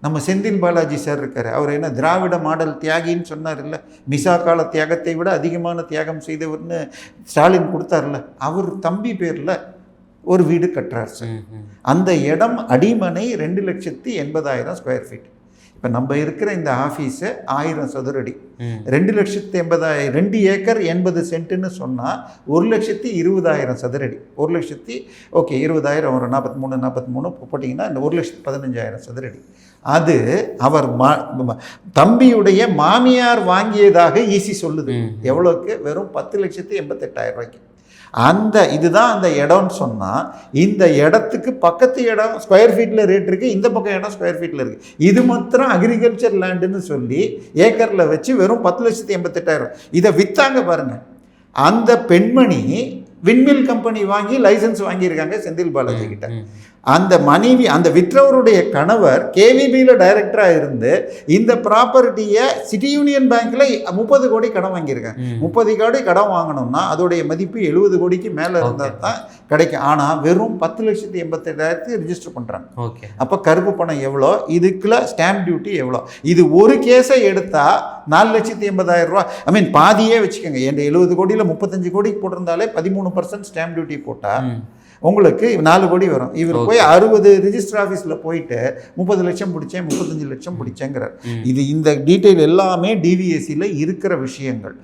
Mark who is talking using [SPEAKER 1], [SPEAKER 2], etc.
[SPEAKER 1] நம்ம செந்தில் பாலாஜி சார் இருக்கார், அவர் என்ன திராவிட மாடல் தியாகின்னு சொன்னார் இல்லை, மிசா கால தியாகத்தை விட அதிகமான தியாகம் செய்தவர்னு ஸ்டாலின் கொடுத்தார்ல, அவர் தம்பி பேரில் ஒரு வீடு கட்டுறார் சார். அந்த இடம் அடிமனை 2,80,000 ஸ்கொயர் ஃபீட். இப்போ நம்ம இருக்கிற இந்த ஆஃபீஸு 1000 சதுரடி, 2,80,000, 2 ஏக்கர் 80 சென்ட்டுன்னு சொன்னால் 1,20,000 சதுரடி. 1,00,000 ஓகே 20,000 ஒரு 43 போட்டிங்கன்னா இந்த 1,15,000 சதுரடி. அது அவர் தம்பியுடைய மாமியார் வாங்கியதாக ஈசி சொல்லுது. எவ்வளோக்கு? வெறும் 10,88,000 ரூபாய்க்கு. இதுதான் அந்த இடம்னு சொன்னால், இந்த இடத்துக்கு பக்கத்து இடம் ஸ்கொயர் ஃபீட்டில் ரேட் இருக்குது, இந்த பக்கம் இடம் ஸ்கொயர் ஃபீட்டில் இருக்குது. இது மாத்திரம் அக்ரிகல்ச்சர் லேண்டுன்னு சொல்லி ஏக்கரில் வச்சு வெறும் 10,88,000. இதை விற்றாங்க பாருங்கள். அந்த பெண்மணி விண்மில் கம்பெனி வாங்கி லைசன்ஸ் வாங்கியிருக்காங்க செந்தில் பாலாஜி கிட்ட. அந்த மனைவி, அந்த விற்றவருடைய கணவர் கேவிபியில் டைரக்டராக இருந்து இந்த ப்ராப்பர்ட்டியை சிட்டி யூனியன் பேங்க்கில் 30 கோடி கடன் வாங்கியிருக்காங்க. 30 கோடி கடன் வாங்கணும்னா அதோடைய மதிப்பு 70 கோடிக்கு மேலே இருந்தால் தான் கிடைக்கும். ஆனால் வெறும் 10,88,000 ரிஜிஸ்டர் பண்ணுறாங்க. அப்போ கருப்பு பணம் எவ்வளோ, இதுக்குள்ள ஸ்டாம்ப் டியூட்டி எவ்வளோ? இது ஒரு கேஸை எடுத்தால் 4,80,000 ரூபா. பாதியே வச்சுக்கோங்க. என் 70 கோடியில் 35 கோடிக்கு போட்டிருந்தாலே 13% ஸ்டாம்ப் டியூட்டி போட்டால் உங்களுக்கு 4 கோடி வரும். இவர் போய் 60 ரிஜிஸ்டர் ஆஃபீஸில் போயிட்டு 30 லட்சம் பிடிச்சேன், 35 லட்சம் பிடிச்சேங்கிறார். இந்த டீட்டெயில் எல்லாமே டிவிஎஸ்சியில் இருக்கிற விஷயங்கள்.